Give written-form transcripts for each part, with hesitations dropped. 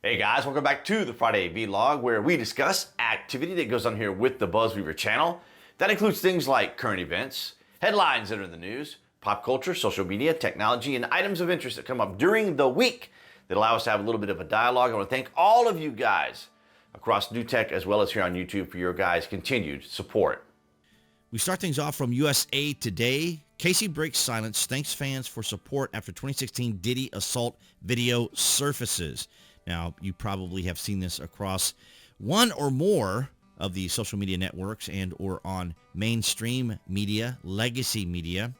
Hey guys, welcome back to the Friday Vlog, where we discuss activity that goes on here with the BuzWeaver channel. That includes things like current events, headlines that are in the news, pop culture, social media, technology, and items of interest that come up during the week that allow us to have a little bit of a dialogue. I want to thank all of you guys across New Tech as well as here on YouTube for your guys' continued support. We start things off from USA Today. Casey breaks silence, thanks fans for support after 2016 Diddy assault video surfaces. Now, you probably have seen this across one or more of the social media networks and or on mainstream media, legacy media.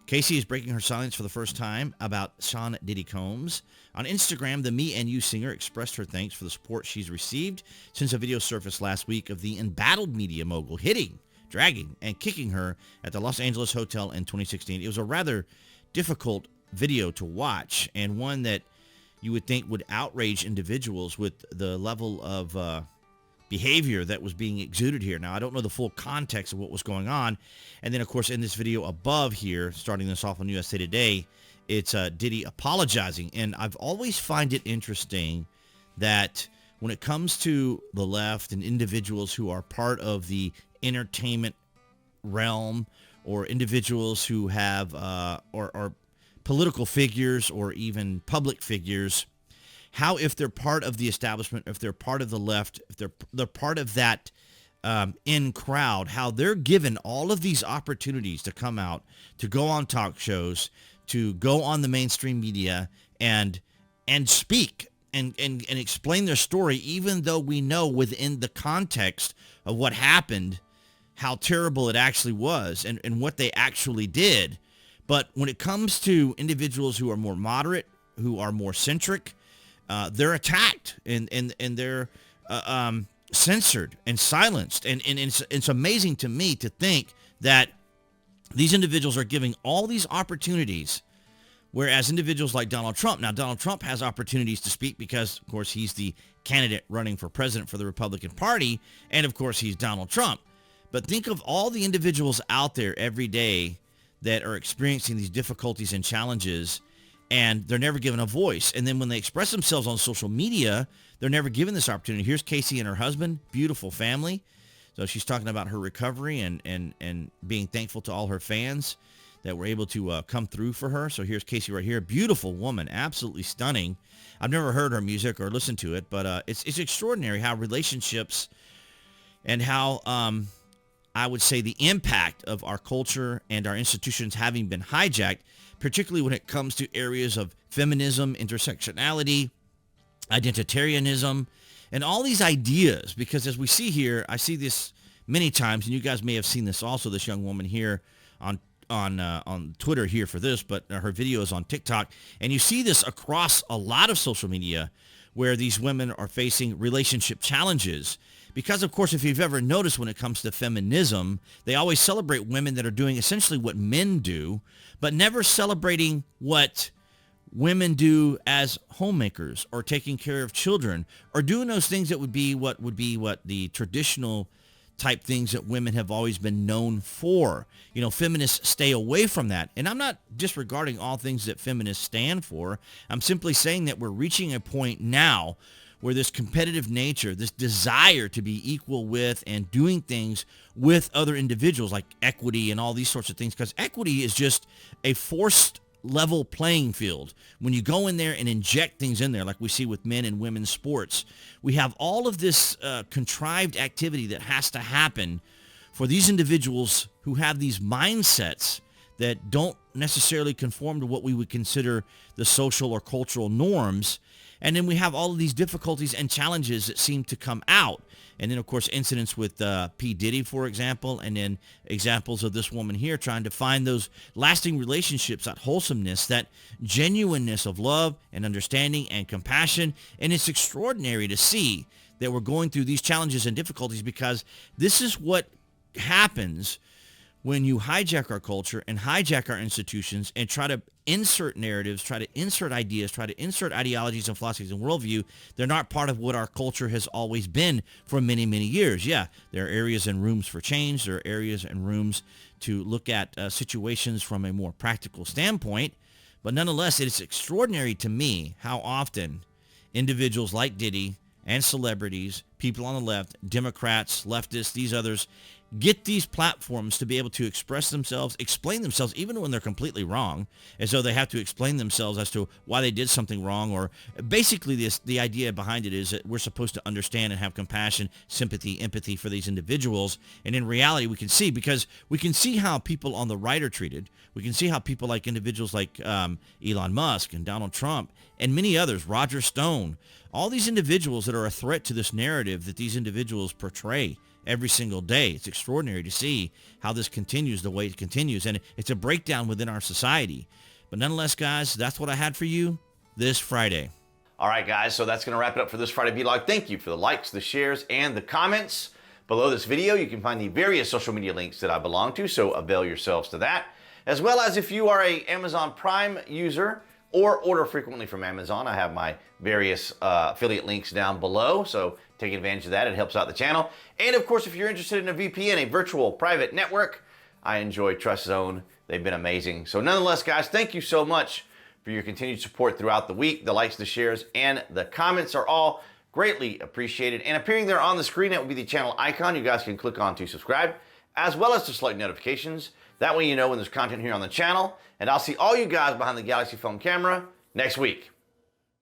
Casey is breaking her silence for the first time about Sean Diddy Combs. On Instagram, the Me and You singer expressed her thanks for the support she's received since a video surfaced last week of the embattled media mogul hitting, dragging, and kicking her at the Los Angeles hotel in 2016. It was a rather difficult video to watch, and one that you would think would outrage individuals with the level of behavior that was being exuded here. Now, I don't know the full context of what was going on. And then, of course, in this video above here, starting this off on USA Today, it's Diddy apologizing. And I've always find it interesting that when it comes to the left and individuals who are part of the entertainment realm, or individuals who have or political figures or even public figures, how if they're part of the establishment, if they're part of the left, if they're part of that in crowd, how they're given all of these opportunities to come out, to go on talk shows, to go on the mainstream media and speak and explain their story, even though we know within the context of what happened how terrible it actually was and what they actually did. But when it comes to individuals who are more moderate, who are more centric, they're attacked and they're censored and silenced. And it's amazing to me to think that these individuals are giving all these opportunities, whereas individuals like Donald Trump, now Donald Trump has opportunities to speak because, of course, he's the candidate running for president for the Republican Party, and of course, he's Donald Trump. But think of all the individuals out there every day that are experiencing these difficulties and challenges, and they're never given a voice. And then when they express themselves on social media, they're never given this opportunity. Here's Casey and her husband, beautiful family. So she's talking about her recovery and being thankful to all her fans that were able to come through for her. So here's Casey right here, beautiful woman, absolutely stunning. I've never heard her music or listened to it, but it's extraordinary how relationships and how I would say the impact of our culture and our institutions having been hijacked, particularly when it comes to areas of feminism, intersectionality, identitarianism, and all these ideas. Because as we see here, I see this many times, and you guys may have seen this also, this young woman here on Twitter here for this, but her video is on TikTok. And you see this across a lot of social media where these women are facing relationship challenges. Because, of course, if you've ever noticed when it comes to feminism, they always celebrate women that are doing essentially what men do, but never celebrating what women do as homemakers or taking care of children or doing those things that would be what the traditional type things that women have always been known for. You know, feminists stay away from that. And I'm not disregarding all things that feminists stand for. I'm simply saying that we're reaching a point now where this competitive nature, this desire to be equal with and doing things with other individuals, like equity and all these sorts of things, because equity is just a forced level playing field. When you go in there and inject things in there, like we see with men and women's sports, we have all of this contrived activity that has to happen for these individuals who have these mindsets that don't necessarily conform to what we would consider the social or cultural norms. And then we have all of these difficulties and challenges that seem to come out. And then, of course, incidents with P. Diddy, for example, and then examples of this woman here trying to find those lasting relationships, that wholesomeness, that genuineness of love and understanding and compassion. And it's extraordinary to see that we're going through these challenges and difficulties, because this is what happens when you hijack our culture and hijack our institutions and try to insert narratives, try to insert ideas, try to insert ideologies and philosophies and worldview. They're not part of what our culture has always been for many, many years. Yeah, there are areas and rooms for change. There are areas and rooms to look at situations from a more practical standpoint. But nonetheless, it is extraordinary to me how often individuals like Diddy and celebrities, people on the left, Democrats, leftists, these others, get these platforms to be able to express themselves, explain themselves, even when they're completely wrong, as though they have to explain themselves as to why they did something wrong. Or basically the idea behind it is that we're supposed to understand and have compassion, sympathy, empathy for these individuals. And in reality, we can see how people on the right are treated. We can see how people like individuals like Elon Musk and Donald Trump and many others, Roger Stone, all these individuals that are a threat to this narrative that these individuals portray every single day. It's extraordinary to see how this continues the way it continues, and it's a breakdown within our society. But nonetheless, guys, that's what I had for you this Friday. All right, guys, so that's going to wrap it up for this Friday vlog. Thank you for the likes, the shares, and the comments. Below this video, you can find the various social media links that I belong to, so avail yourselves to that. As well as if you are a Amazon Prime user or order frequently from Amazon, I have my various affiliate links down below, so take advantage of that. It helps out the channel. And of course, if you're interested in a VPN, a virtual private network, I enjoy Trust Zone. They've been amazing. So nonetheless, guys, thank you so much for your continued support throughout the week. The likes, the shares, and the comments are all greatly appreciated. And appearing there on the screen, that will be the channel icon. You guys can click on to subscribe, as well as to select notifications. That way you know when there's content here on the channel. And I'll see all you guys behind the Galaxy phone camera next week.